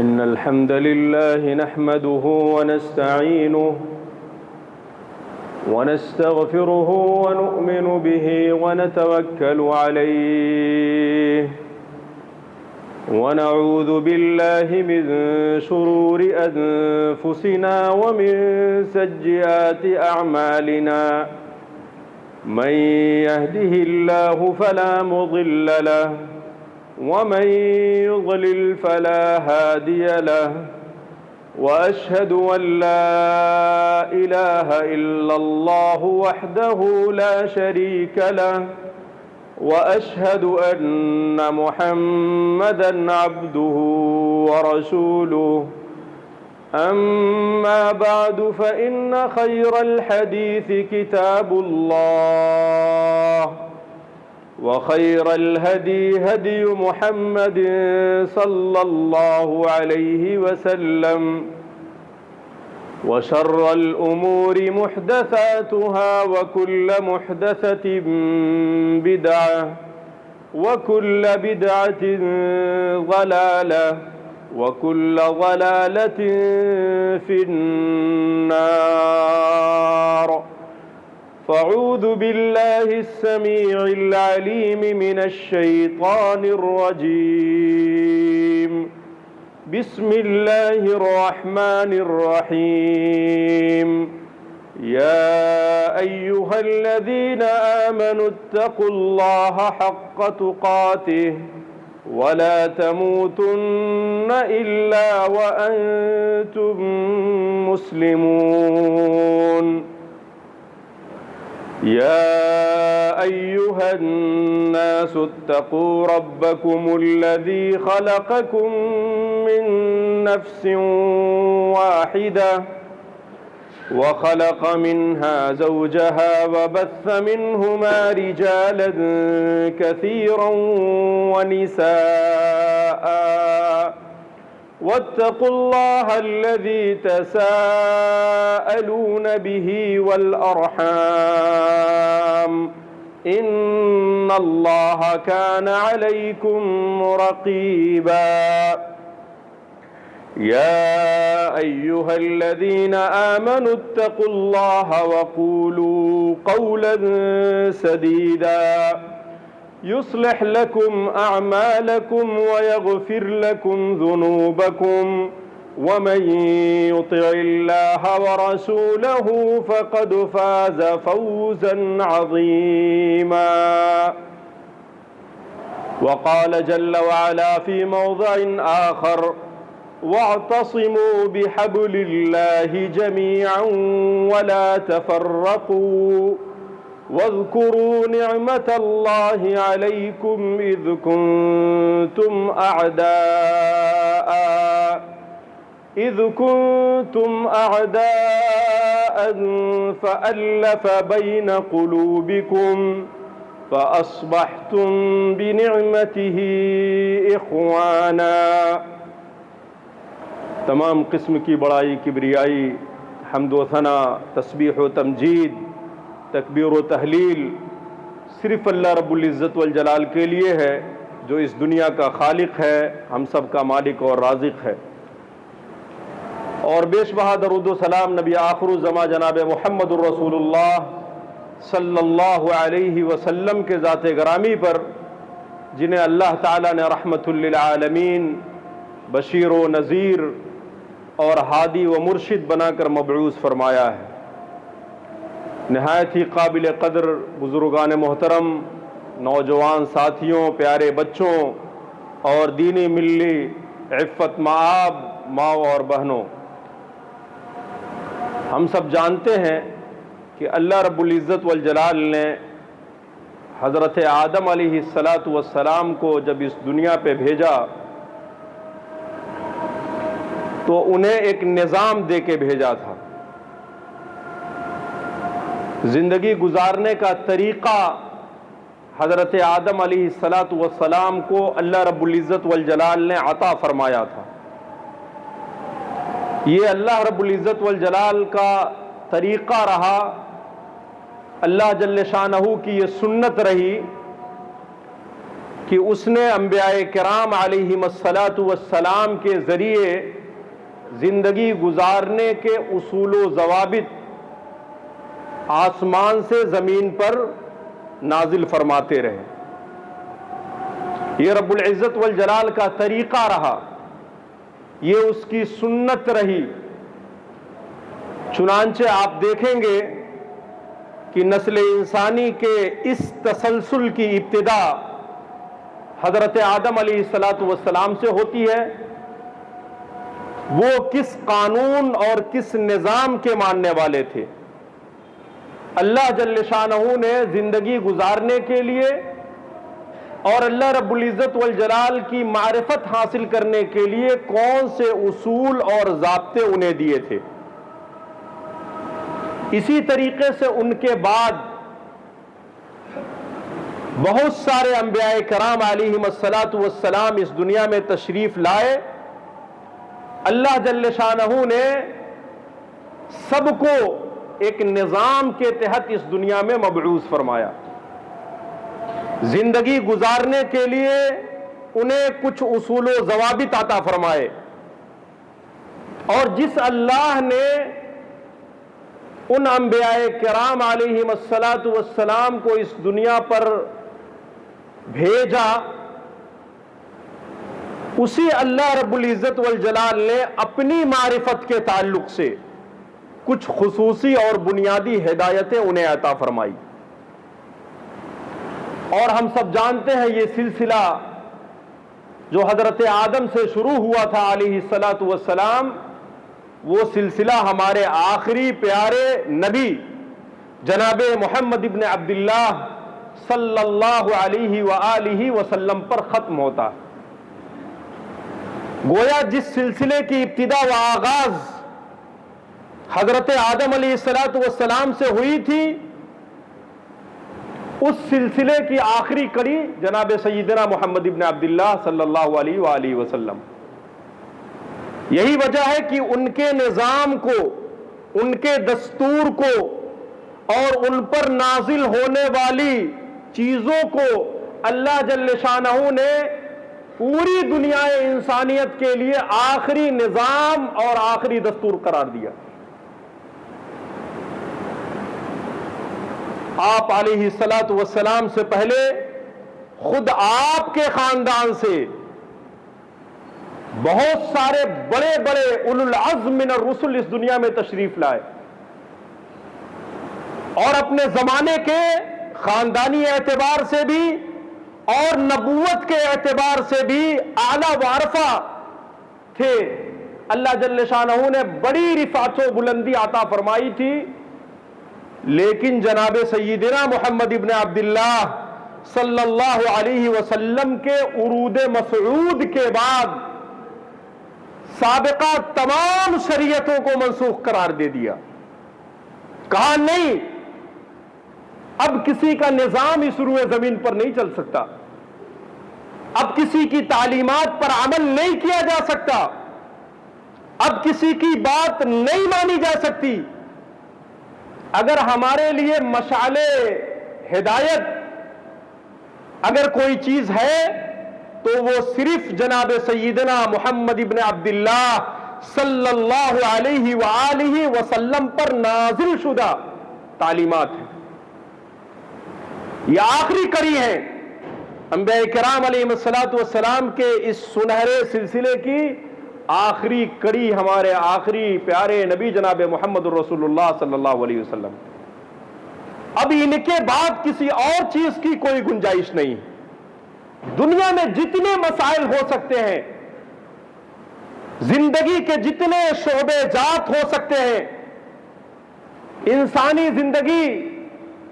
إن الحمد لله نحمده ونستعينه ونستغفره ونؤمن به ونتوكل عليه ونعوذ بالله من شرور أنفسنا ومن سيئات أعمالنا من يهده الله فلا مضل له ومن يضلل فلا هادي له وأشهد أن لا إله إلا الله وحده لا شريك له وأشهد أن محمدًا عبده ورسوله أما بعد فإن خير الحديث كتاب الله وخير الهدي هدي محمد صلى الله عليه وسلم وشر الأمور محدثاتها وكل محدثة بدعة وكل بدعة ضلالة وكل ضلالة في النار فأعوذ بالله السميع العليم من الشيطان الرجيم بسم الله الرحمن الرحيم يا أيها الذين آمنوا اتقوا الله حق تقاته ولا تموتن إلا وأنتم مسلمون يا أيها الناس اتقوا ربكم الذي خلقكم من نفس واحدة وخلق منها زوجها وبث منهما رجالا كثيرا ونساء واتقوا الله الذي تساءلون به والأرحام إن الله كان عليكم رقيبا يا أيها الذين آمنوا اتقوا الله وقولوا قولا سديدا يصلح لكم أعمالكم ويغفر لكم ذنوبكم ومن يطع الله ورسوله فقد فاز فوزا عظيما وقال جل وعلا في موضع آخر واعتصموا بحبل الله جميعا ولا تفرقوا واذكروا نعمة الله عليكم إذ كنتم أعداء فألف بين قلوبكم فأصبحتم بنعمته إخوانا. تمام قسم کی بڑائی کبریائی حمد و ثنا تسبیح و تمجید تکبیر و تحلیل صرف اللہ رب العزت والجلال کے لیے ہے جو اس دنیا کا خالق ہے، ہم سب کا مالک اور رازق ہے، اور بیش بہا درود و سلام نبی آخر الزماں جناب محمد الرسول اللہ صلی اللہ علیہ وسلم کے ذات گرامی پر، جنہیں اللہ تعالیٰ نے رحمت للعالمین، بشیر و نذیر اور ہادی و مرشد بنا کر مبعوث فرمایا ہے۔ نہایت ہی قابل قدر بزرگان محترم، نوجوان ساتھیوں، پیارے بچوں اور دینی ملی عفت مآب ماں اور بہنوں، ہم سب جانتے ہیں کہ اللہ رب العزت والجلال نے حضرت آدم علیہ السلام کو جب اس دنیا پہ بھیجا تو انہیں ایک نظام دے کے بھیجا تھا۔ زندگی گزارنے کا طریقہ حضرت آدم علیہ السلام کو اللہ رب العزت والجلال نے عطا فرمایا تھا۔ یہ اللہ رب العزت والجلال کا طریقہ رہا، اللہ جل شانہ کی یہ سنت رہی کہ اس نے انبیاء کرام علیہم الصلاۃ والسلام کے ذریعے زندگی گزارنے کے اصول و ضوابط آسمان سے زمین پر نازل فرماتے رہے. یہ رب العزت والجلال کا طریقہ رہا، یہ اس کی سنت رہی. چنانچہ آپ دیکھیں گے کہ نسل انسانی کے اس تسلسل کی ابتدا حضرت آدم علیہ الصلاۃ والسلام سے ہوتی ہے. وہ کس قانون اور کس نظام کے ماننے والے تھے؟ اللہ جل شانہ نے زندگی گزارنے کے لیے اور اللہ رب العزت والجلال کی معرفت حاصل کرنے کے لیے کون سے اصول اور ضابطے انہیں دیے تھے. اسی طریقے سے ان کے بعد بہت سارے انبیاء کرام علیہم الصلاۃ والسلام اس دنیا میں تشریف لائے. اللہ جل شانہ نے سب کو ایک نظام کے تحت اس دنیا میں مبعوث فرمایا. زندگی گزارنے کے لیے انہیں کچھ اصول و ضوابط عطا فرمائے، اور جس اللہ نے ان انبیاء کرام علیہم الصلاۃ والسلام کو اس دنیا پر بھیجا، اسی اللہ رب العزت والجلال نے اپنی معرفت کے تعلق سے کچھ خصوصی اور بنیادی ہدایتیں انہیں عطا فرمائی. اور ہم سب جانتے ہیں یہ سلسلہ جو حضرت آدم سے شروع ہوا تھا علیہ الصلاۃ والسلام، وہ سلسلہ ہمارے آخری پیارے نبی جناب محمد ابن عبداللہ صلی اللہ علیہ وآلہ وسلم پر ختم ہوتا. گویا جس سلسلے کی ابتدا و آغاز حضرت آدم علیہ الصلاۃ والسلام سے ہوئی تھی، اس سلسلے کی آخری کڑی جناب سیدنا محمد ابن عبداللہ صلی اللہ علیہ وآلہ وسلم. یہی وجہ ہے کہ ان کے نظام کو، ان کے دستور کو اور ان پر نازل ہونے والی چیزوں کو اللہ جل شانہ نے پوری دنیا انسانیت کے لیے آخری نظام اور آخری دستور قرار دیا. آپ علیہ الصلاۃ والسلام سے پہلے خود آپ کے خاندان سے بہت سارے بڑے بڑے اولو العزم من الرسل اس دنیا میں تشریف لائے، اور اپنے زمانے کے خاندانی اعتبار سے بھی اور نبوت کے اعتبار سے بھی اعلیٰ وعرفہ تھے. اللہ جل شانہ نے بڑی رفعت و بلندی عطا فرمائی تھی، لیکن جناب سیدنا محمد ابن عبداللہ صلی اللہ علیہ وسلم کے عروج مسعود کے بعد سابقہ تمام شریعتوں کو منسوخ قرار دے دیا. کہا نہیں، اب کسی کا نظام اس روئے زمین پر نہیں چل سکتا، اب کسی کی تعلیمات پر عمل نہیں کیا جا سکتا، اب کسی کی بات نہیں مانی جا سکتی. اگر ہمارے لیے مشعل ہدایت اگر کوئی چیز ہے تو وہ صرف جناب سیدنا محمد ابن عبداللہ صلی اللہ علیہ وآلہ وسلم پر نازل شدہ تعلیمات ہیں. یہ آخری کڑی ہے انبیاء کرام علیہ الصلاۃ والسلام کے اس سنہرے سلسلے کی. آخری کڑی ہمارے آخری پیارے نبی جناب محمد الرسول اللہ صلی اللہ علیہ وسلم. اب ان کے بعد کسی اور چیز کی کوئی گنجائش نہیں. دنیا میں جتنے مسائل ہو سکتے ہیں، زندگی کے جتنے شعبے جات ہو سکتے ہیں، انسانی زندگی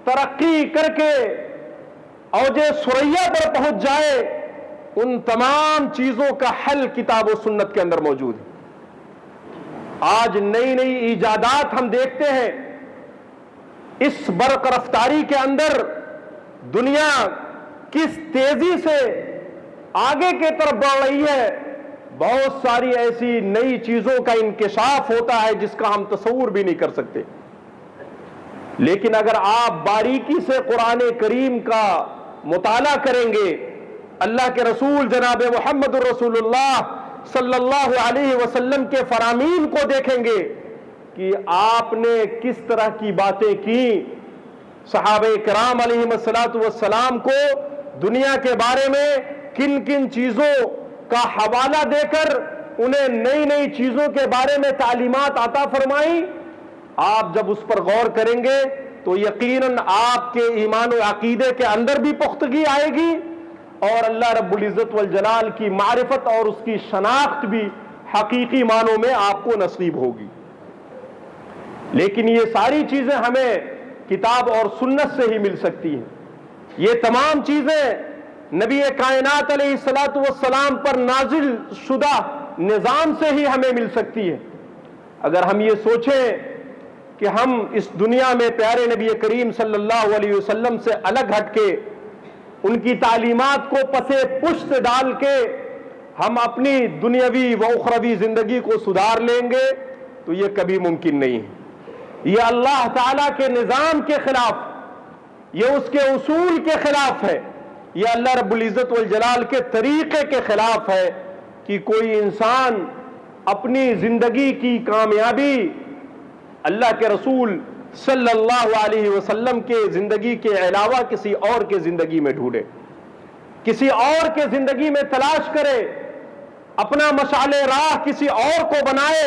ترقی کر کے اوج ثریا پر پہنچ جائے، ان تمام چیزوں کا حل کتاب و سنت کے اندر موجود ہے. آج نئی نئی ایجادات ہم دیکھتے ہیں. اس برق رفتاری کے اندر دنیا کس تیزی سے آگے کی طرف بڑھ رہی ہے. بہت ساری ایسی نئی چیزوں کا انکشاف ہوتا ہے جس کا ہم تصور بھی نہیں کر سکتے. لیکن اگر آپ باریکی سے قرآن کریم کا مطالعہ کریں گے اللہ کے رسول جناب محمد الرسول اللہ صلی اللہ علیہ وسلم کے فرامین کو دیکھیں گے کہ آپ نے کس طرح کی باتیں کی، صحابہ کرام علیہم السلام کو دنیا کے بارے میں کن کن چیزوں کا حوالہ دے کر انہیں نئی نئی چیزوں کے بارے میں تعلیمات عطا فرمائی. آپ جب اس پر غور کریں گے تو یقیناً آپ کے ایمان و عقیدے کے اندر بھی پختگی آئے گی اور اللہ رب العزت والجلال کی معرفت اور اس کی شناخت بھی حقیقی معنوں میں آپ کو نصیب ہوگی. لیکن یہ ساری چیزیں ہمیں کتاب اور سنت سے ہی مل سکتی ہیں. یہ تمام چیزیں نبی کائنات علیہ الصلوۃ والسلام پر نازل شدہ نظام سے ہی ہمیں مل سکتی ہے. اگر ہم یہ سوچیں کہ ہم اس دنیا میں پیارے نبی کریم صلی اللہ علیہ وسلم سے الگ ہٹ کے ان کی تعلیمات کو پسے پشت ڈال کے ہم اپنی دنیاوی و اخروی زندگی کو سدھار لیں گے تو یہ کبھی ممکن نہیں ہے. یہ اللہ تعالیٰ کے نظام کے خلاف، یہ اس کے اصول کے خلاف ہے، یہ اللہ رب العزت والجلال کے طریقے کے خلاف ہے کہ کوئی انسان اپنی زندگی کی کامیابی اللہ کے رسول صلی اللہ علیہ وسلم کے زندگی کے علاوہ کسی اور کے زندگی میں ڈھونڈے، کسی اور کے زندگی میں تلاش کرے، اپنا مشعل راہ کسی اور کو بنائے،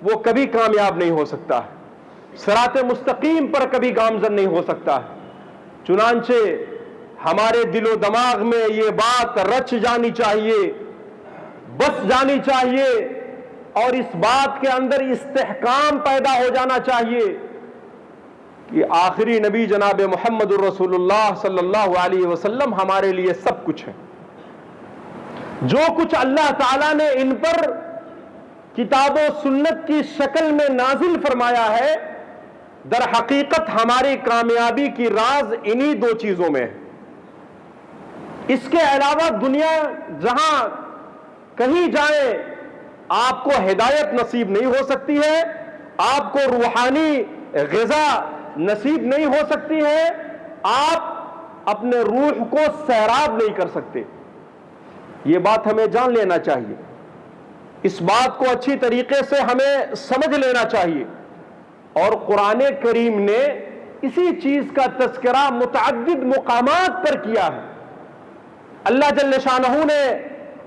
وہ کبھی کامیاب نہیں ہو سکتا ہے، صراط مستقیم پر کبھی گامزن نہیں ہو سکتا ہے. چنانچہ ہمارے دل و دماغ میں یہ بات رچ جانی چاہیے، بس جانی چاہیے اور اس بات کے اندر استحکام پیدا ہو جانا چاہیے کہ آخری نبی جناب محمد الرسول اللہ صلی اللہ علیہ وسلم ہمارے لیے سب کچھ ہے. جو کچھ اللہ تعالیٰ نے ان پر کتاب و سنت کی شکل میں نازل فرمایا ہے، در حقیقت ہماری کامیابی کی راز انہی دو چیزوں میں ہے. اس کے علاوہ دنیا جہاں کہیں جائیں آپ کو ہدایت نصیب نہیں ہو سکتی ہے، آپ کو روحانی غذا نصیب نہیں ہو سکتی ہے، آپ اپنے روح کو سیراب نہیں کر سکتے. یہ بات ہمیں جان لینا چاہیے، اس بات کو اچھی طریقے سے ہمیں سمجھ لینا چاہیے. اور قرآن کریم نے اسی چیز کا تذکرہ متعدد مقامات پر کیا ہے. اللہ جل شانہ نے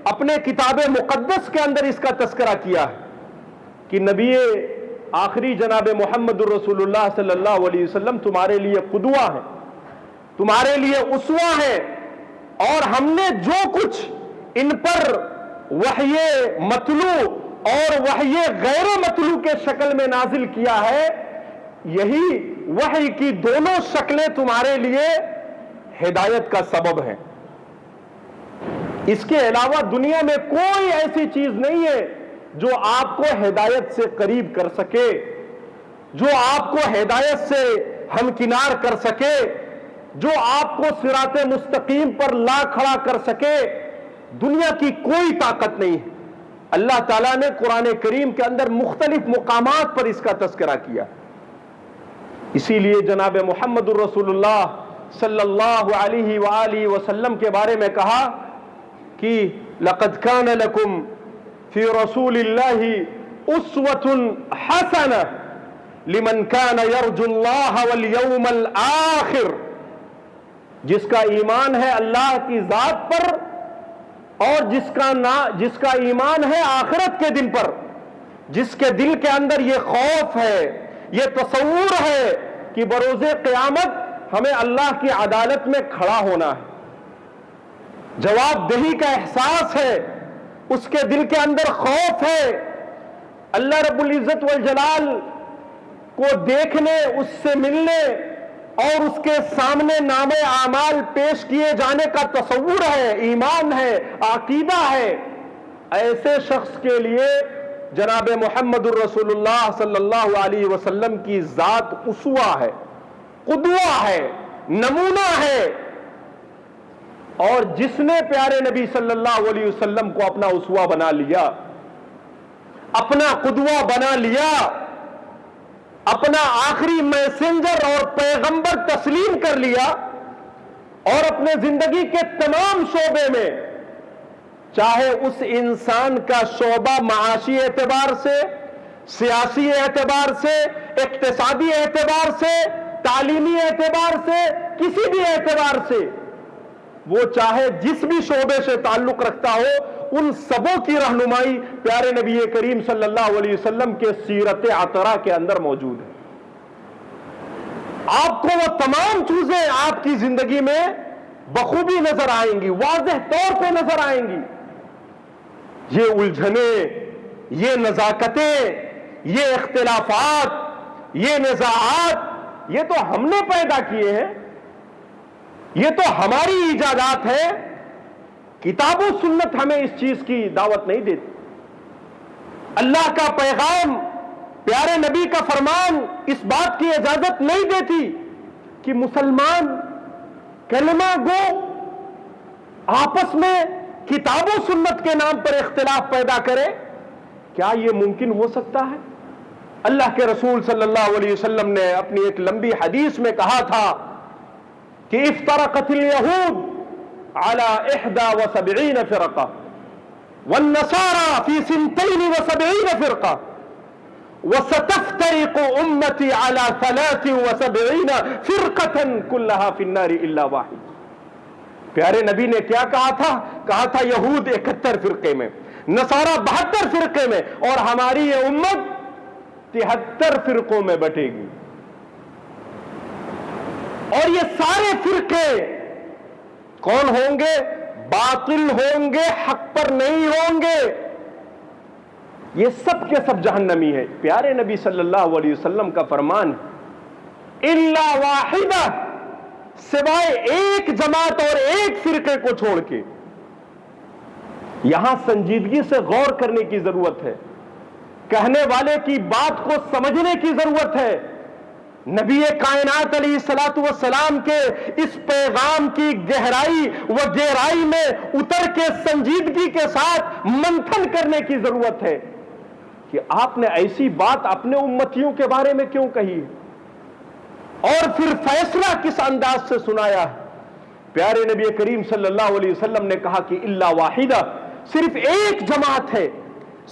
اپنے کتاب مقدس کے اندر اس کا تذکرہ کیا ہے کہ نبی آخری جناب محمد الرسول اللہ صلی اللہ علیہ وسلم تمہارے لیے قدوہ ہے، تمہارے لیے اسوہ ہے، اور ہم نے جو کچھ ان پر وحی مطلوع اور وحی غیر مطلوع کے شکل میں نازل کیا ہے، یہی وحی کی دونوں شکلیں تمہارے لیے ہدایت کا سبب ہیں. اس کے علاوہ دنیا میں کوئی ایسی چیز نہیں ہے جو آپ کو ہدایت سے قریب کر سکے، جو آپ کو ہدایت سے ہمکنار کر سکے، جو آپ کو صراط مستقیم پر لا کھڑا کر سکے. دنیا کی کوئی طاقت نہیں ہے. اللہ تعالیٰ نے قرآن کریم کے اندر مختلف مقامات پر اس کا تذکرہ کیا. اسی لیے جناب محمد الرسول اللہ صلی اللہ علیہ وآلہ وسلم کے بارے میں کہا کہ لقد كان لكم في رسول الله اسوة حسنة لمن كان يرجو الله واليوم الآخر. جس کا ایمان ہے اللہ کی ذات پر اور جس کا ایمان ہے آخرت کے دن پر، جس کے دل کے اندر یہ خوف ہے، یہ تصور ہے کہ بروز قیامت ہمیں اللہ کی عدالت میں کھڑا ہونا ہے، جواب دہی کا احساس ہے، اس کے دل کے اندر خوف ہے، اللہ رب العزت والجلال کو دیکھنے، اس سے ملنے اور اس کے سامنے نام اعمال پیش کیے جانے کا تصور ہے، ایمان ہے، عقیدہ ہے. ایسے شخص کے لیے جناب محمد الرسول اللہ صلی اللہ علیہ وسلم کی ذات اسوہ ہے، قدوہ ہے، نمونہ ہے. اور جس نے پیارے نبی صلی اللہ علیہ وسلم کو اپنا اسوہ بنا لیا، اپنا قدوہ بنا لیا، اپنا آخری میسنجر اور پیغمبر تسلیم کر لیا، اور اپنے زندگی کے تمام شعبے میں، چاہے اس انسان کا شعبہ معاشی اعتبار سے، سیاسی اعتبار سے، اقتصادی اعتبار سے، تعلیمی اعتبار سے، کسی بھی اعتبار سے، وہ چاہے جس بھی شعبے سے تعلق رکھتا ہو، ان سبوں کی رہنمائی پیارے نبی کریم صلی اللہ علیہ وسلم کے سیرت عطرہ کے اندر موجود ہے۔ آپ کو وہ تمام چیزیں آپ کی زندگی میں بخوبی نظر آئیں گی، واضح طور پہ نظر آئیں گی۔ یہ الجھنیں، یہ نزاکتیں، یہ اختلافات، یہ نزاعات، یہ تو ہم نے پیدا کیے ہیں، یہ تو ہماری ایجادات ہے۔ کتاب و سنت ہمیں اس چیز کی دعوت نہیں دیتی۔ اللہ کا پیغام، پیارے نبی کا فرمان اس بات کی اجازت نہیں دیتی کہ مسلمان کلمہ گو آپس میں کتاب و سنت کے نام پر اختلاف پیدا کرے۔ کیا یہ ممکن ہو سکتا ہے؟ اللہ کے رسول صلی اللہ علیہ وسلم نے اپنی ایک لمبی حدیث میں کہا تھا کہ افترقت الیہود علی 71 فرقہ والنصارى في 72 فرقہ وستفترق امتی على 73 فرقة كلها في النار الا واحد۔ پیارے نبی نے کیا کہا تھا؟ کہا تھا یہود 71 فرقے میں، نصارہ 72 فرقے میں، اور ہماری یہ امت 73 فرقوں میں بٹے گی۔ اور یہ سارے فرقے کون ہوں گے؟ باطل ہوں گے، حق پر نہیں ہوں گے، یہ سب کے سب جہنمی ہے۔ پیارے نبی صلی اللہ علیہ وسلم کا فرمان الا واحدہ، سوائے ایک جماعت اور ایک فرقے کو چھوڑ کے۔ یہاں سنجیدگی سے غور کرنے کی ضرورت ہے، کہنے والے کی بات کو سمجھنے کی ضرورت ہے۔ نبی کائنات علیہ الصلوۃ والسلام کے اس پیغام کی گہرائی و گہرائی میں اتر کے سنجیدگی کے ساتھ منتھن کرنے کی ضرورت ہے کہ آپ نے ایسی بات اپنے امتیوں کے بارے میں کیوں کہی اور پھر فیصلہ کس انداز سے سنایا ہے۔ پیارے نبی کریم صلی اللہ علیہ وسلم نے کہا کہ الا واحدہ، صرف ایک جماعت ہے،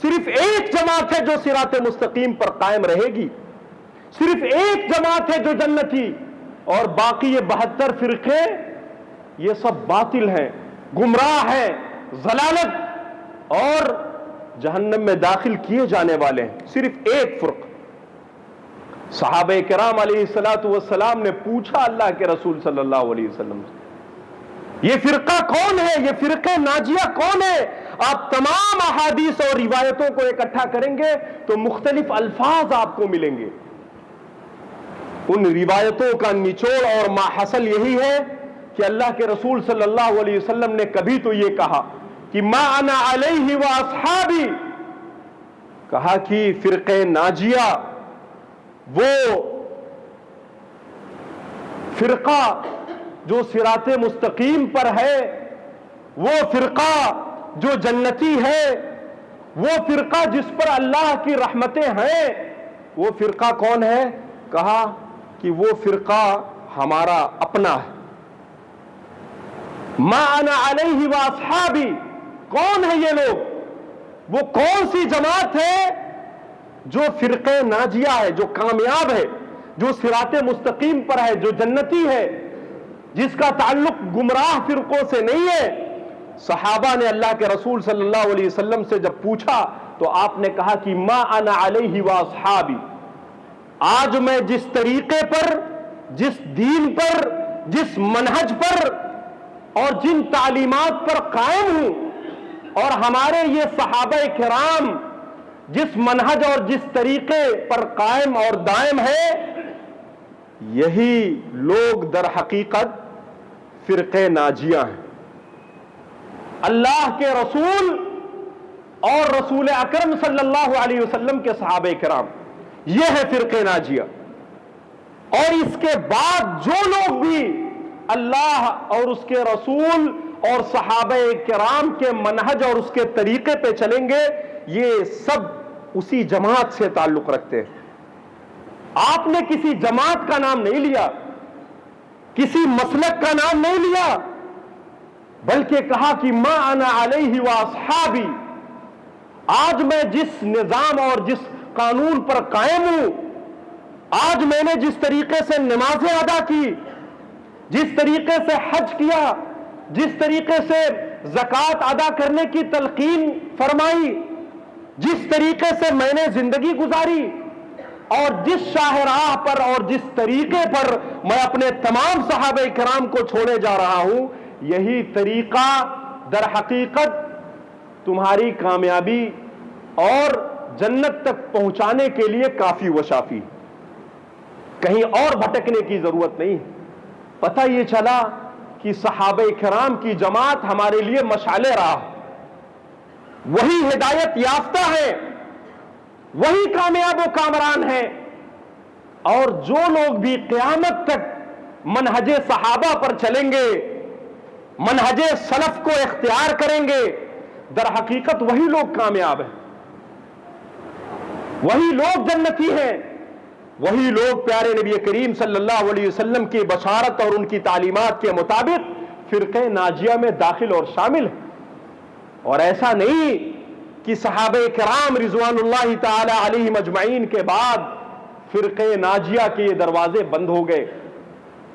صرف ایک جماعت ہے جو صراط مستقیم پر قائم رہے گی، صرف ایک جماعت ہے جو جنتی، اور باقی یہ 72 فرقے یہ سب باطل ہیں، گمراہ ہیں، ضلالت اور جہنم میں داخل کیے جانے والے ہیں۔ صرف ایک فرقہ۔ صحابہ کرام علیہ الصلوۃ والسلام نے پوچھا اللہ کے رسول صلی اللہ علیہ وسلم سے، یہ فرقہ کون ہے؟ یہ فرقہ ناجیہ کون ہے؟ آپ تمام احادیث اور روایتوں کو اکٹھا کریں گے تو مختلف الفاظ آپ کو ملیں گے۔ ان روایتوں کا نچوڑ اور ماحصل یہی ہے کہ اللہ کے رسول صلی اللہ علیہ وسلم نے کبھی تو یہ کہا کہ ما انا علیہ و اصحابی، کہا کہ فرقہ ناجیہ وہ فرقہ جو صراط مستقیم پر ہے، وہ فرقہ جو جنتی ہے، وہ فرقہ جس پر اللہ کی رحمتیں ہیں، وہ فرقہ کون ہے؟ کہا کہ وہ فرقہ ہمارا اپنا ہے۔ ما انا علیہ و اصحابی، کون ہے یہ لوگ؟ وہ کون سی جماعت ہے جو فرقہ ناجیہ ہے، جو کامیاب ہے، جو صراط مستقیم پر ہے، جو جنتی ہے، جس کا تعلق گمراہ فرقوں سے نہیں ہے۔ صحابہ نے اللہ کے رسول صلی اللہ علیہ وسلم سے جب پوچھا تو آپ نے کہا کہ ما انا علیہ و اصحابی، آج میں جس طریقے پر، جس دین پر، جس منہج پر اور جن تعلیمات پر قائم ہوں، اور ہمارے یہ صحابہ کرام جس منہج اور جس طریقے پر قائم اور دائم ہے، یہی لوگ در حقیقت فرقہ ناجیہ ہیں۔ اللہ کے رسول اور رسول اکرم صلی اللہ علیہ وسلم کے صحابہ کرام، یہ ہے فرقہ ناجیہ۔ اور اس کے بعد جو لوگ بھی اللہ اور اس کے رسول اور صحابہ کرام کے منہج اور اس کے طریقے پہ چلیں گے، یہ سب اسی جماعت سے تعلق رکھتے ہیں۔ آپ نے کسی جماعت کا نام نہیں لیا، کسی مسلک کا نام نہیں لیا، بلکہ کہا کہ ما انا علیہ واصحابی، آج میں جس نظام اور جس قانون پر قائم ہوں، آج میں نے جس طریقے سے نمازیں ادا کی، جس طریقے سے حج کیا، جس طریقے سے زکوٰۃ ادا کرنے کی تلقین فرمائی، جس طریقے سے میں نے زندگی گزاری، اور جس شاہراہ پر اور جس طریقے پر میں اپنے تمام صحابہ کرام کو چھوڑے جا رہا ہوں، یہی طریقہ در حقیقت تمہاری کامیابی اور جنت تک پہنچانے کے لیے کافی و شافی، کہیں اور بھٹکنے کی ضرورت نہیں۔ پتہ یہ چلا کہ صحابہ کرام کی جماعت ہمارے لیے مشعل راہ، وہی ہدایت یافتہ ہے، وہی کامیاب و کامران ہے، اور جو لوگ بھی قیامت تک منہج صحابہ پر چلیں گے، منہج سلف کو اختیار کریں گے، در حقیقت وہی لوگ کامیاب ہیں، وہی لوگ جنتی ہیں، وہی لوگ پیارے نبی کریم صلی اللہ علیہ وسلم کی بشارت اور ان کی تعلیمات کے مطابق فرقہ ناجیہ میں داخل اور شامل ہیں۔ اور ایسا نہیں کہ صحابہ کرام رضوان اللہ تعالی علیہم اجمعین کے بعد فرقہ ناجیہ کے یہ دروازے بند ہو گئے،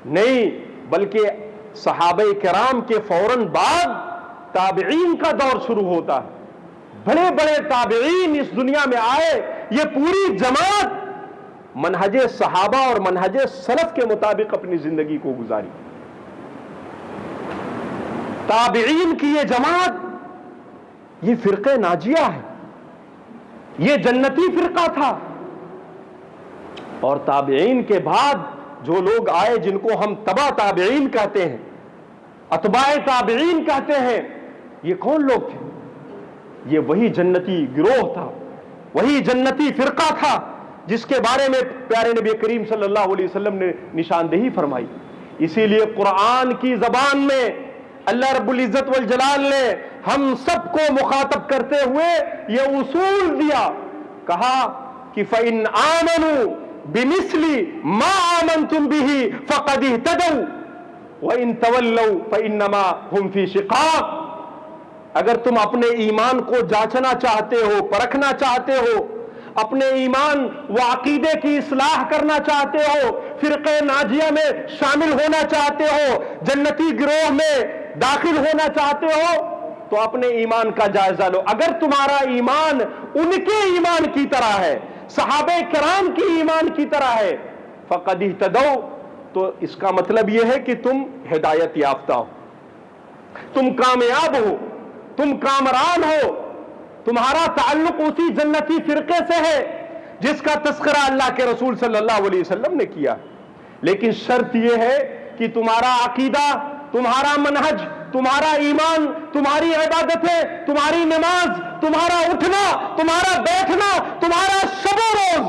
نہیں، بلکہ صحابہ کرام کے فوراً بعد تابعین کا دور شروع ہوتا ہے۔ بڑے بڑے تابعین اس دنیا میں آئے، یہ پوری جماعت منہج صحابہ اور منہج سلف کے مطابق اپنی زندگی کو گزاری۔ تابعین کی یہ جماعت، یہ فرقہ ناجیہ ہے، یہ جنتی فرقہ تھا۔ اور تابعین کے بعد جو لوگ آئے جن کو ہم تبع تابعین کہتے ہیں، اتباع تابعین کہتے ہیں، یہ کون لوگ تھے؟ یہ وہی جنتی گروہ تھا، وہی جنتی فرقہ تھا جس کے بارے میں پیارے نبی کریم صلی اللہ علیہ وسلم نے نشاندہی فرمائی۔ اسی لیے قرآن کی زبان میں اللہ رب العزت والجلال نے ہم سب کو مخاطب کرتے ہوئے یہ اصول دیا، کہا کہ فَإِنْ آمَنُوا بِمِثْلِ مَا آمَنْتُمْ بِهِ فَقَدْ اهْتَدَوْا وَإِنْ تَوَلَّوْا فَإِنَّمَا هُمْ فِي شِقَاقٍ۔ اگر تم اپنے ایمان کو جانچنا چاہتے ہو، پرکھنا چاہتے ہو، اپنے ایمان و عقیدے کی اصلاح کرنا چاہتے ہو، فرقہ ناجیہ میں شامل ہونا چاہتے ہو، جنتی گروہ میں داخل ہونا چاہتے ہو، تو اپنے ایمان کا جائزہ لو۔ اگر تمہارا ایمان ان کے ایمان کی طرح ہے، صحابہ کرام کی ایمان کی طرح ہے، فقد اہتدوا، تو اس کا مطلب یہ ہے کہ تم ہدایت یافتہ ہو، تم کامیاب ہو، تم کامران ہو، تمہارا تعلق اسی جنتی فرقے سے ہے جس کا تذکرہ اللہ کے رسول صلی اللہ علیہ وسلم نے کیا۔ لیکن شرط یہ ہے کہ تمہارا عقیدہ، تمہارا منہج، تمہارا ایمان، تمہاری عبادتیں، تمہاری نماز، تمہارا اٹھنا، تمہارا بیٹھنا، تمہارا شب و روز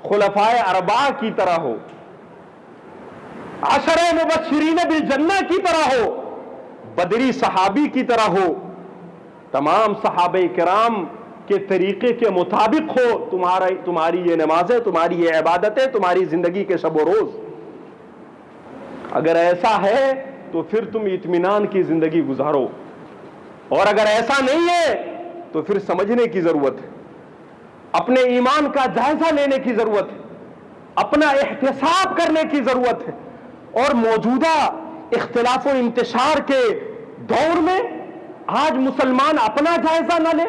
خلفائے اربعہ کی طرح ہو، عشرہ مبشرین بالجنہ کی طرح ہو، بدری صحابی کی طرح ہو، تمام صحابہ کرام کے طریقے کے مطابق ہو تمہاری یہ نمازیں، تمہاری یہ عبادتیں، تمہاری زندگی کے شب و روز۔ اگر ایسا ہے تو پھر تم اطمینان کی زندگی گزارو، اور اگر ایسا نہیں ہے تو پھر سمجھنے کی ضرورت ہے، اپنے ایمان کا جائزہ لینے کی ضرورت ہے، اپنا احتساب کرنے کی ضرورت ہے۔ اور موجودہ اختلاف و انتشار کے دور میں آج مسلمان اپنا جائزہ نہ لے،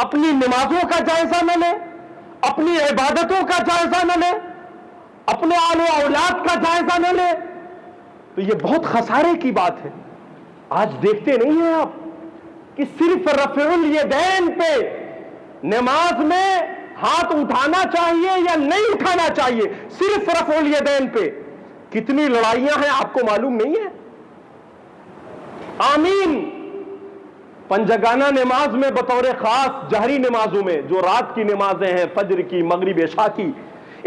اپنی نمازوں کا جائزہ نہ لے، اپنی عبادتوں کا جائزہ نہ لے، اپنے آل و اولاد کا جائزہ نہ لے، تو یہ بہت خسارے کی بات ہے۔ آج دیکھتے نہیں ہیں آپ کہ صرف رفع الیدین پہ نماز میں ہاتھ اٹھانا چاہیے یا نہیں اٹھانا چاہیے، صرف رفع الیدین پہ کتنی لڑائیاں ہیں آپ کو معلوم نہیں ہے؟ آمین پنجگانہ نماز میں بطور خاص جہری نمازوں میں جو رات کی نمازیں ہیں، فجر کی، مغرب، عشاء کی،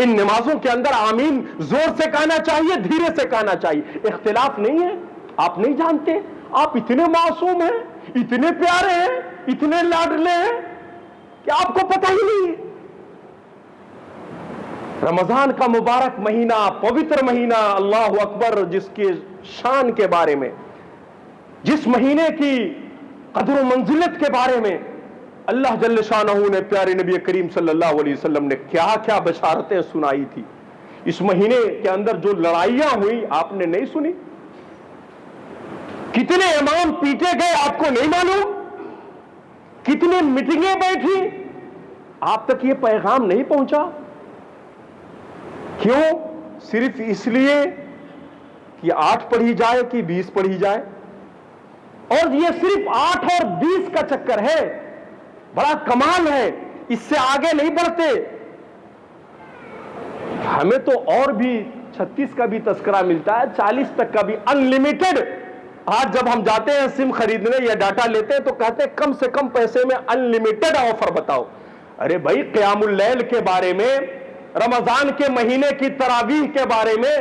ان نمازوں کے اندر آمین زور سے کہنا چاہیے، دھیرے سے کہنا چاہیے، اختلاف نہیں ہے۔ آپ نہیں جانتے، آپ اتنے معصوم ہیں، اتنے پیارے ہیں، اتنے لاڈلے ہیں کہ آپ کو پتہ ہی نہیں ہے۔ رمضان کا مبارک مہینہ، پوتر مہینہ، اللہ اکبر، جس کی شان کے بارے میں، جس مہینے کی قدر و منزلت کے بارے میں اللہ جل شانہ نے پیارے نبی کریم صلی اللہ علیہ وسلم نے کیا کیا بشارتیں سنائی تھی۔ اس مہینے کے اندر جو لڑائیاں ہوئی آپ نے نہیں سنی؟ کتنے امام پیٹے گئے آپ کو نہیں معلوم؟ کتنی میٹنگیں بیٹھی؟ آپ تک یہ پیغام نہیں پہنچا؟ کیوں؟ صرف اس لیے کہ 8 پڑھی جائے کہ 20 پڑھی جائے، اور یہ صرف 8 اور 20 کا چکر ہے۔ بڑا کمال ہے، اس سے آگے نہیں بڑھتے۔ ہمیں تو اور بھی 36 کا بھی تذکرہ ملتا ہے، 40 تک کا بھی انلیمیٹڈ۔ آج جب ہم جاتے ہیں سم خریدنے یا ڈاٹا لیتے ہیں تو کہتے ہیں کم سے کم پیسے میں انلیمیٹڈ آفر بتاؤ۔ ارے بھائی، قیام اللیل کے بارے میں، رمضان کے مہینے کی تراویح کے بارے میں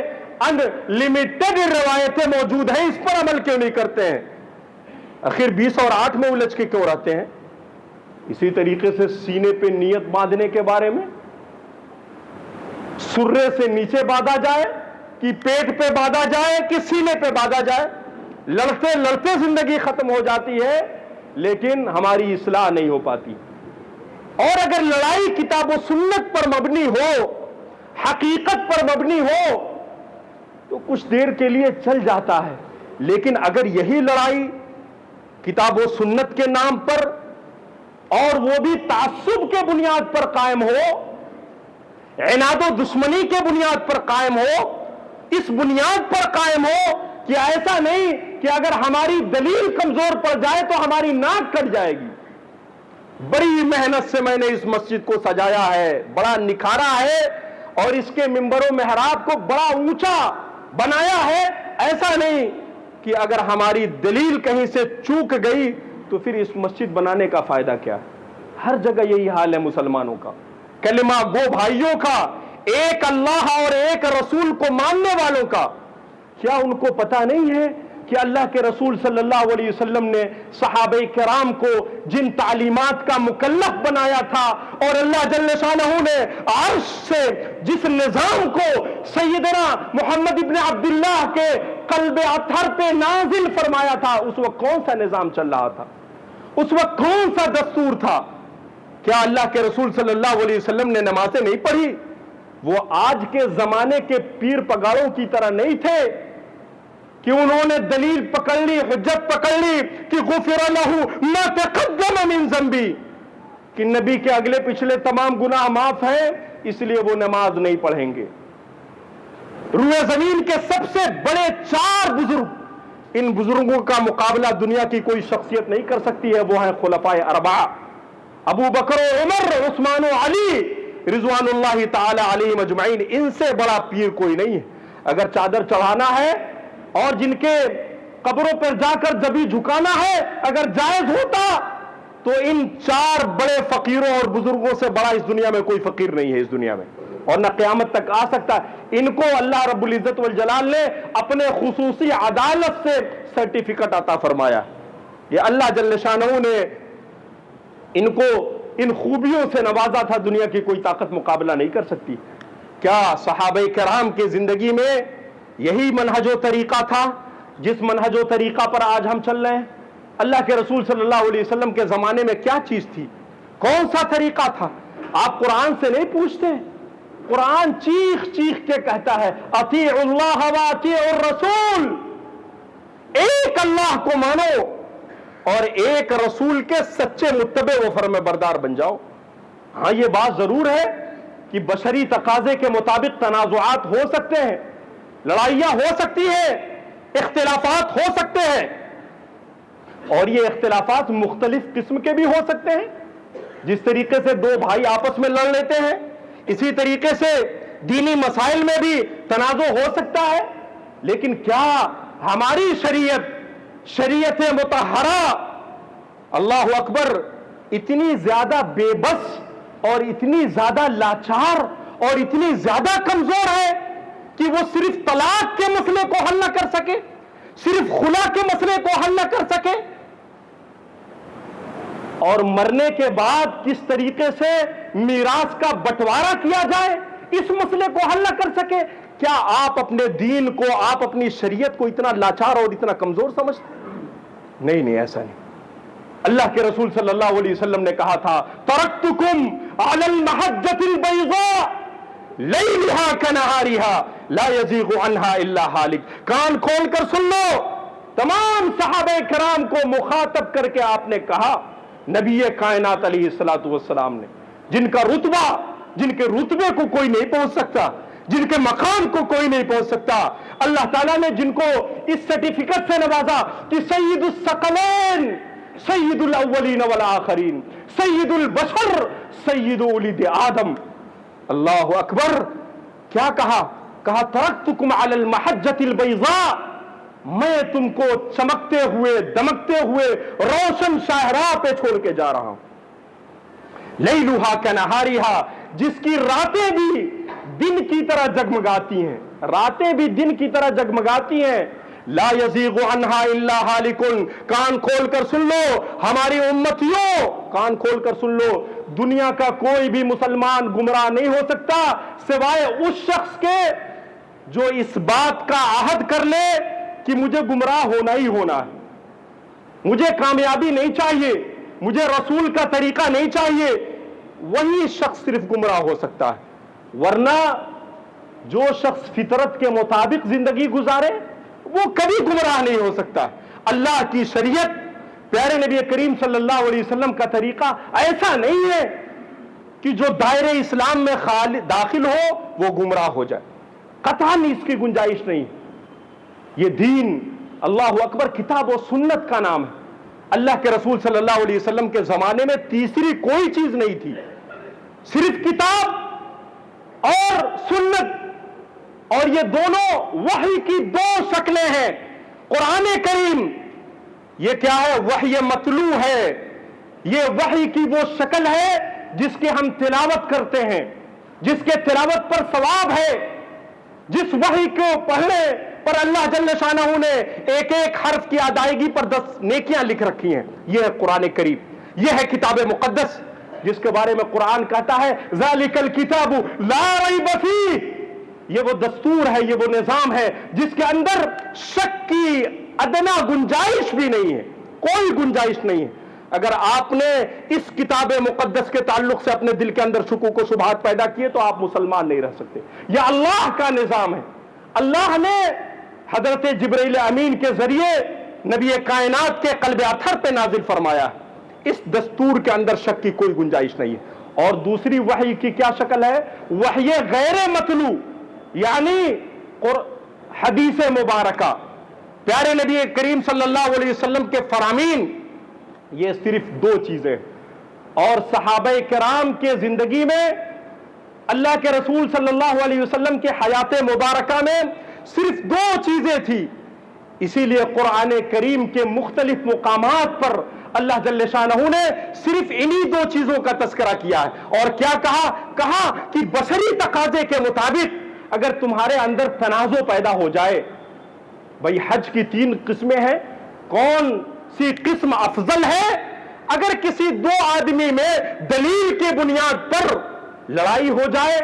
انلیمیٹڈ روایتیں موجود ہیں، اس پر عمل کیوں نہیں کرتے ہیں؟ آخر 20 اور 8 میں الجھ کے کیوں رہتے ہیں؟ اسی طریقے سے سینے پہ نیت باندھنے کے بارے میں، سرے سے نیچے باندھا جائے کہ پیٹ پہ باندھا جائے کہ سینے پہ باندھا جائے، لڑتے لڑتے زندگی ختم ہو جاتی ہے، لیکن ہماری اصلاح نہیں ہو پاتی۔ اور اگر لڑائی کتاب و سنت پر مبنی ہو، حقیقت پر مبنی ہو، تو کچھ دیر کے لیے چل جاتا ہے، لیکن اگر یہی لڑائی کتاب و سنت کے نام پر، اور وہ بھی تعصب کے بنیاد پر قائم ہو، عناد و دشمنی کے بنیاد پر قائم ہو، اس بنیاد پر قائم ہو کہ ایسا نہیں کہ اگر ہماری دلیل کمزور پڑ جائے تو ہماری ناک کٹ جائے گی۔ بڑی محنت سے میں نے اس مسجد کو سجایا ہے، بڑا نکھارا ہے، اور اس کے ممبر و محراب کو بڑا اونچا بنایا ہے۔ ایسا نہیں کہ اگر ہماری دلیل کہیں سے چوک گئی تو پھر اس مسجد بنانے کا فائدہ کیا؟ ہر جگہ یہی حال ہے مسلمانوں کا، کلمہ گو بھائیوں کا، ایک اللہ اور ایک رسول کو ماننے والوں کا۔ کیا ان کو پتہ نہیں ہے کہ اللہ کے رسول صلی اللہ علیہ وسلم نے صحابہ کرام کو جن تعلیمات کا مکلف بنایا تھا، اور اللہ جل شانہ نے عرش سے جس نظام کو سیدنا محمد ابن عبداللہ کے قلب اطہر پہ نازل فرمایا تھا، اس وقت کون سا نظام چل رہا تھا؟ اس وقت کون سا دستور تھا؟ کیا اللہ کے رسول صلی اللہ علیہ وسلم نے نمازیں نہیں پڑھی؟ وہ آج کے زمانے کے پیر پگاڑوں کی طرح نہیں تھے کہ انہوں نے دلیل پکڑ لی، حجت پکڑ لی کہ غفر لہ ما تقدم من ذنبی، کہ نبی کے اگلے پچھلے تمام گناہ معاف ہیں، اس لیے وہ نماز نہیں پڑھیں گے۔ روئے زمین کے سب سے بڑے 4 بزرگ، ان بزرگوں کا مقابلہ دنیا کی کوئی شخصیت نہیں کر سکتی ہے، وہ ہیں خلفائے 4، ابو بکر و عمر، عثمان و علی رضوان اللہ تعالی علیہم اجمعین۔ ان سے بڑا پیر کوئی نہیں ہے۔ اگر چادر چڑھانا ہے اور جن کے قبروں پر جا کر جبی جھکانا ہے اگر جائز ہوتا تو ان 4 بڑے فقیروں اور بزرگوں سے بڑا اس دنیا میں کوئی فقیر نہیں ہے اس دنیا میں، اور نہ قیامت تک آ سکتا۔ ان کو اللہ رب العزت والجلال نے اپنے خصوصی عدالت سے سرٹیفکیٹ عطا فرمایا۔ یہ اللہ جل شانہ نے ان کو ان خوبیوں سے نوازا تھا، دنیا کی کوئی طاقت مقابلہ نہیں کر سکتی۔ کیا صحابہ کرام کی زندگی میں یہی منہج و طریقہ تھا جس منہج و طریقہ پر آج ہم چل رہے ہیں؟ اللہ کے رسول صلی اللہ علیہ وسلم کے زمانے میں کیا چیز تھی؟ کون سا طریقہ تھا؟ آپ قرآن سے نہیں پوچھتے؟ قرآن چیخ چیخ کے کہتا ہے اطیعوا اللہ و اطیعوا الرسول، ایک اللہ کو مانو اور ایک رسول کے سچے متبع و فرما بردار بن جاؤ۔ ہاں یہ بات ضرور ہے کہ بشری تقاضے کے مطابق تنازعات ہو سکتے ہیں، لڑائیاں ہو سکتی ہیں، اختلافات ہو سکتے ہیں، اور یہ اختلافات مختلف قسم کے بھی ہو سکتے ہیں۔ جس طریقے سے 2 بھائی آپس میں لڑ لیتے ہیں، اسی طریقے سے دینی مسائل میں بھی تنازع ہو سکتا ہے، لیکن کیا ہماری شریعت مطہرہ اللہ اکبر اتنی زیادہ بے بس اور اتنی زیادہ لاچار اور اتنی زیادہ کمزور ہے کہ وہ صرف طلاق کے مسئلے کو حل نہ کر سکے، صرف خلا کے مسئلے کو حل نہ کر سکے، اور مرنے کے بعد کس طریقے سے میراث کا بٹوارا کیا جائے اس مسئلے کو حل نہ کر سکے؟ کیا آپ اپنے دین کو، آپ اپنی شریعت کو اتنا لاچار اور اتنا کمزور سمجھتے؟ نہیں، ایسا نہیں۔ اللہ کے رسول صلی اللہ علیہ وسلم نے کہا تھا ترکتکم علی المحجۃ البیضاء لیلھا کنہارھا لا یزیغ عنہا الا ہالک۔ کان کھول کر سن لو، تمام صحابہ کرام کو مخاطب کر کے آپ نے کہا، نبی کائنات علیہ الصلوۃ والسلام نے، جن کا رتبہ، جن کے رتبے کو کوئی نہیں پہنچ سکتا، جن کے مقام کو کوئی نہیں پہنچ سکتا، اللہ تعالیٰ نے جن کو اس سرٹیفکیٹ سے نوازا کہ سید الثقلین، سید الاولین والآخرین، سید البشر، سید ولد آدم۔ اللہ اکبر! کیا کہا؟ کہا ترکتکم علی المحجۃ البیضاء، میں تم کو چمکتے ہوئے، دمکتے ہوئے روشن صحرا پہ چھوڑ کے جا رہا ہوں، لیلھا کنہارھا، جس کی راتیں بھی دن کی طرح جگمگاتی ہیں، راتیں بھی دن کی طرح جگمگاتی ہیں، لا یزیغ عنہا الا ہالک۔ کان کھول کر سن لو ہماری امتیوں، کان کھول کر سن لو، دنیا کا کوئی بھی مسلمان گمراہ نہیں ہو سکتا سوائے اس شخص کے جو اس بات کا عہد کر لے کہ مجھے گمراہ ہونا ہی ہونا ہے، مجھے کامیابی نہیں چاہیے، مجھے رسول کا طریقہ نہیں چاہیے، وہی شخص صرف گمراہ ہو سکتا ہے، ورنہ جو شخص فطرت کے مطابق زندگی گزارے وہ کبھی گمراہ نہیں ہو سکتا۔ اللہ کی شریعت، پیارے نبی کریم صلی اللہ علیہ وسلم کا طریقہ ایسا نہیں ہے کہ جو دائرے اسلام میں داخل ہو وہ گمراہ ہو جائے، قطعاً اس کی گنجائش نہیں۔ یہ دین، اللہ اکبر، کتاب و سنت کا نام ہے۔ اللہ کے رسول صلی اللہ علیہ وسلم کے زمانے میں تیسری کوئی چیز نہیں تھی، صرف کتاب اور سنت، اور یہ دونوں وحی کی دو شکلیں ہیں۔ قرآن کریم یہ کیا ہے؟ وحی متلو ہے، یہ وحی کی وہ شکل ہے جس کی ہم تلاوت کرتے ہیں، جس کے تلاوت پر ثواب ہے، جس وحی کو پڑھنے پر اللہ جل شانہ نے ایک ایک حرف کی ادائیگی پر 10 نیکیاں لکھ رکھی ہیں۔ یہ ہے قرآن کریم، یہ ہے کتاب مقدس، جس کے بارے میں قرآن کہتا ہے ذالک الکتاب لا ریب فیہ، یہ وہ دستور ہے، یہ وہ نظام ہے جس کے اندر شک کی ادنا گنجائش بھی نہیں ہے، کوئی گنجائش نہیں ہے۔ اگر آپ نے اس کتاب مقدس کے تعلق سے اپنے دل کے اندر شکوک و شبہات پیدا کیے تو آپ مسلمان نہیں رہ سکتے۔ یہ اللہ کا نظام ہے، اللہ نے حضرت جبرائیل امین کے ذریعے نبی کائنات کے قلب اطہر پہ نازل فرمایا ہے، اس دستور کے اندر شک کی کوئی گنجائش نہیں ہے۔ اور دوسری وحی کی کیا شکل ہے؟ وحی غیر متلو، یعنی حدیث مبارکہ، پیارے نبی کریم صلی اللہ علیہ وسلم کے فرامین، یہ صرف دو چیزیں، اور صحابہ کرام کے زندگی میں اللہ کے رسول صلی اللہ علیہ وسلم کے حیات مبارکہ میں صرف دو چیزیں تھی۔ اسی لیے قرآن کریم کے مختلف مقامات پر اللہ جل شانہ نے صرف انہی دو چیزوں کا تذکرہ کیا ہے۔ اور کیا کہا؟ کہا کہ بشری تقاضے کے مطابق اگر تمہارے اندر تنازع پیدا ہو جائے، بھئی حج کی 3 قسمیں ہیں، کون سی قسم افضل ہے؟ اگر کسی دو آدمی میں دلیل کی بنیاد پر لڑائی ہو جائے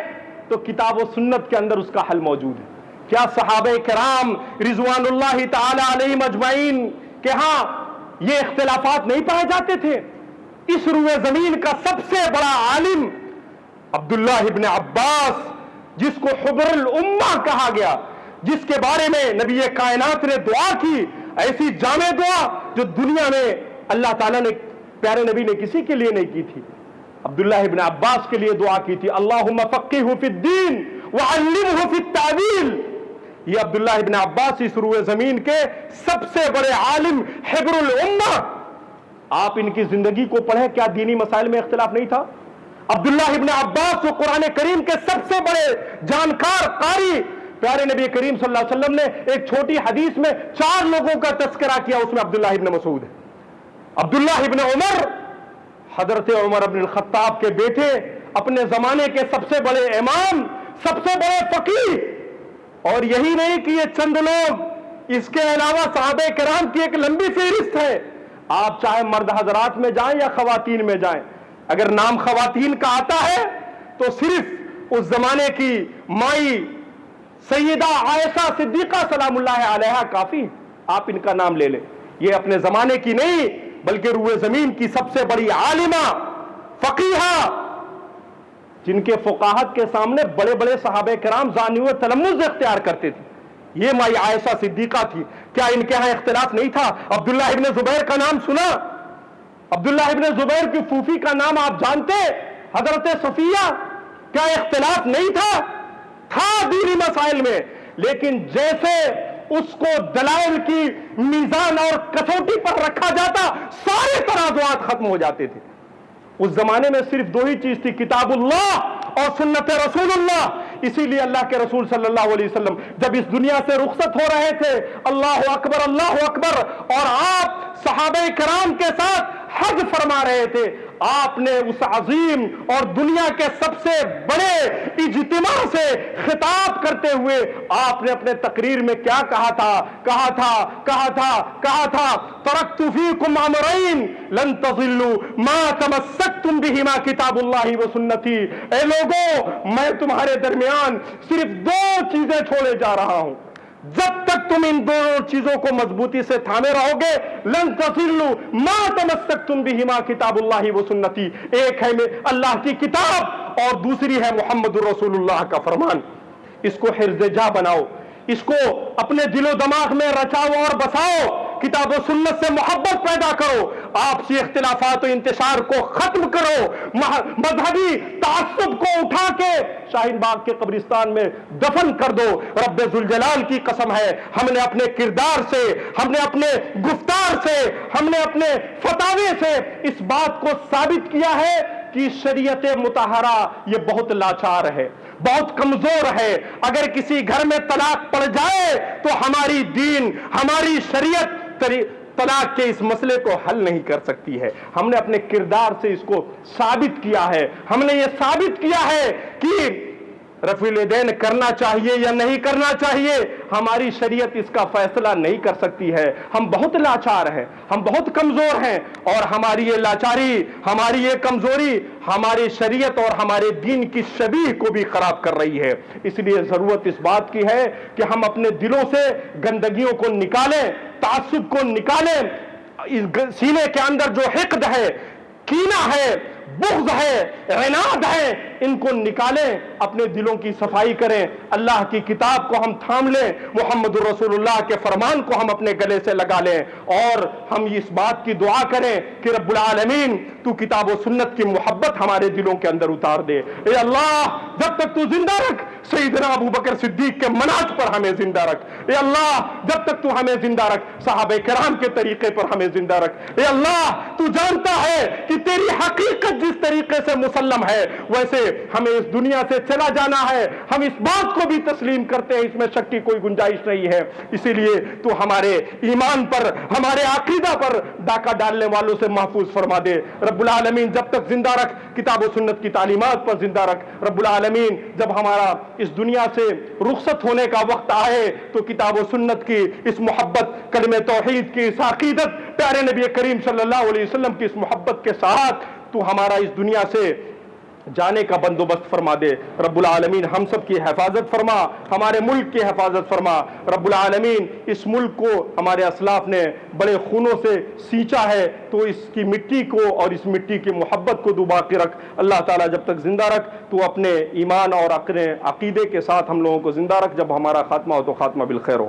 تو کتاب و سنت کے اندر اس کا حل موجود ہے۔ کیا صحابہ کرام رضوان اللہ تعالی علیہم اجمعین کہ ہاں یہ اختلافات نہیں پائے جاتے تھے؟ اس روئے زمین کا سب سے بڑا عالم عبداللہ ابن عباس، جس کو حبر الامہ کہا گیا، جس کے بارے میں نبی کائنات نے دعا کی، ایسی جامع دعا جو دنیا میں اللہ تعالیٰ نے، پیارے نبی نے کسی کے لیے نہیں کی تھی، عبداللہ ابن عباس کے لیے دعا کی تھی، اللہم فقہہ فی الدین وعلمہ فی التاویل۔ یہ عبداللہ ابن عباس اس روئے زمین کے سب سے بڑے عالم، حبر الامہ، آپ ان کی زندگی کو پڑھیں، کیا دینی مسائل میں اختلاف نہیں تھا؟ عبداللہ ابن عباس وہ قرآن کریم کے سب سے بڑے جانکار قاری، پیارے نبی کریم صلی اللہ علیہ وسلم نے ایک چھوٹی حدیث میں 4 لوگوں کا تذکرہ کیا، اس میں عبداللہ ابن مسعود ہے، عبداللہ ابن عمر، حضرت عمر بن الخطاب کے بیٹے، اپنے زمانے کے سب سے بڑے امام، سب سے بڑے فقیہ۔ اور یہی نہیں کہ یہ چند لوگ، اس کے علاوہ صحابہ کرام کی ایک لمبی فہرست ہے۔ آپ چاہے مرد حضرات میں جائیں یا خواتین میں جائیں، اگر نام خواتین کا آتا ہے تو صرف اس زمانے کی مائی سیدہ عائشہ صدیقہ سلام اللہ علیہا کافی، آپ ان کا نام لے لیں. یہ اپنے زمانے کی نہیں بلکہ روئے زمین کی سب سے بڑی عالمہ فقیہہ، جن کے فقاہت کے سامنے بڑے بڑے صحابہ کرام زانی ہوئے تلمذ اختیار کرتے تھے. یہ مائی عائشہ صدیقہ تھی. کیا ان کے ہاں اختلاف نہیں تھا؟ عبداللہ ابن زبیر کا نام سنا؟ عبداللہ ابن زبیر کی پھوپھی کا نام آپ جانتے؟ حضرت صفیہ. کیا اختلاف نہیں تھا؟ تھا دینی مسائل میں، لیکن جیسے اس کو دلائل کی میزان اور کسوٹی پر رکھا جاتا سارے تنازعات ختم ہو جاتے تھے. اس زمانے میں صرف دو ہی چیز تھی، کتاب اللہ اور سنت رسول اللہ. اسی لیے اللہ کے رسول صلی اللہ علیہ وسلم جب اس دنیا سے رخصت ہو رہے تھے، اللہ اکبر، اور آپ صحابہ کرام کے ساتھ حج فرما رہے تھے، آپ نے اس عظیم اور دنیا کے سب سے بڑے اجتماع سے خطاب کرتے ہوئے آپ نے اپنے تقریر میں کیا کہا تھا ترکت فیکم امرین لن تضلوا ما تمسکتم بہما کتاب اللہ و سنتی. اے لوگوں، میں تمہارے درمیان صرف دو چیزیں چھوڑے جا رہا ہوں، جب تک تم ان دو چیزوں کو مضبوطی سے تھامے رہو گے، لن تضلوا ما تمسکتم بہما کتاب اللہ و سنتی. ایک ہے اللہ کی کتاب اور دوسری ہے محمد رسول اللہ کا فرمان. اس کو حرز جا بناؤ، اس کو اپنے دل و دماغ میں رچاؤ اور بساؤ، کتاب و سنت سے محبت پیدا کرو، آپسی اختلافات و انتشار کو ختم کرو، مذہبی تعصب کو اٹھا کے شاہین باغ کے قبرستان میں دفن کر دو. رب ذوالجلال کی قسم ہے، ہم نے اپنے کردار سے، ہم نے اپنے گفتار سے، ہم نے اپنے فتاوے سے اس بات کو ثابت کیا ہے کہ شریعت مطہرہ یہ بہت لاچار ہے، بہت کمزور ہے. اگر کسی گھر میں طلاق پڑ جائے تو ہماری دین، ہماری شریعت طلاق کے اس مسئلے کو حل نہیں کر سکتی ہے. ہم نے اپنے کردار سے اس کو ثابت کیا ہے. ہم نے یہ ثابت کیا ہے کہ رفع الیدین کرنا چاہیے یا نہیں کرنا چاہیے. ہماری شریعت اس کا فیصلہ نہیں کر سکتی ہے. ہم بہت لاچار ہیں، ہم بہت کمزور ہیں، اور ہماری یہ لاچاری، ہماری یہ کمزوری ہماری شریعت اور ہمارے دین کی شبیہ کو بھی خراب کر رہی ہے. اس لیے ضرورت اس بات کی ہے کہ ہم اپنے دلوں سے گندگیوں کو نکالیں، تعصب کو نکالیں. سینے کے اندر جو حقد ہے، کینہ ہے، بغض ہے، عناد ہے، ان کو نکالیں، اپنے دلوں کی صفائی کریں، اللہ کی کتاب کو ہم تھام لیں، محمد رسول اللہ کے فرمان کو ہم اپنے گلے سے لگا لیں، اور ہم اس بات کی دعا کریں کہ رب العالمین تو کتاب و سنت کی محبت ہمارے دلوں کے اندر اتار دے. اے اللہ، جب تک تو زندہ رکھ، سیدنا ابو بکر صدیق کے مناج پر ہمیں زندہ رکھ. اے اللہ، جب تک تو ہمیں زندہ رکھ، صحابہ کرام کے طریقے پر ہمیں زندہ رکھ. اے اللہ، تو جانتا ہے کہ تیری حقیقت جس طریقے سے مسلم ہے ویسے ہمیں اس دنیا سے چلا جانا ہے. ہم اس بات کو بھی تسلیم کرتے ہیں، اس میں شک کی کوئی گنجائش نہیں ہے. اسی لیے تو ہمارے ایمان پر، ہمارے عقیدہ پر ڈاکہ ڈالنے والوں سے محفوظ فرما دے. رب العالمین جب تک زندہ رکھ، کتاب و سنت کی تعلیمات پر زندہ رکھ. رب العالمین جب ہمارا اس دنیا سے رخصت ہونے کا وقت آئے تو کتاب و سنت کی اس محبت، کلمہ توحید کی اس عقیدت، پیارے نبی کریم صلی اللہ علیہ وسلم کی اس محبت کے ساتھ تو ہمارا اس دنیا سے جانے کا بندوبست فرما دے. رب العالمین ہم سب کی حفاظت فرما، ہمارے ملک کی حفاظت فرما. رب العالمین اس ملک کو ہمارے اسلاف نے بڑے خونوں سے سینچا ہے، تو اس کی مٹی کو اور اس مٹی کی محبت کو تو باقی رکھ. اللہ تعالیٰ جب تک زندہ رکھ، تو اپنے ایمان اور اپنے عقیدے کے ساتھ ہم لوگوں کو زندہ رکھ. جب ہمارا خاتمہ ہو تو خاتمہ بالخیر ہو.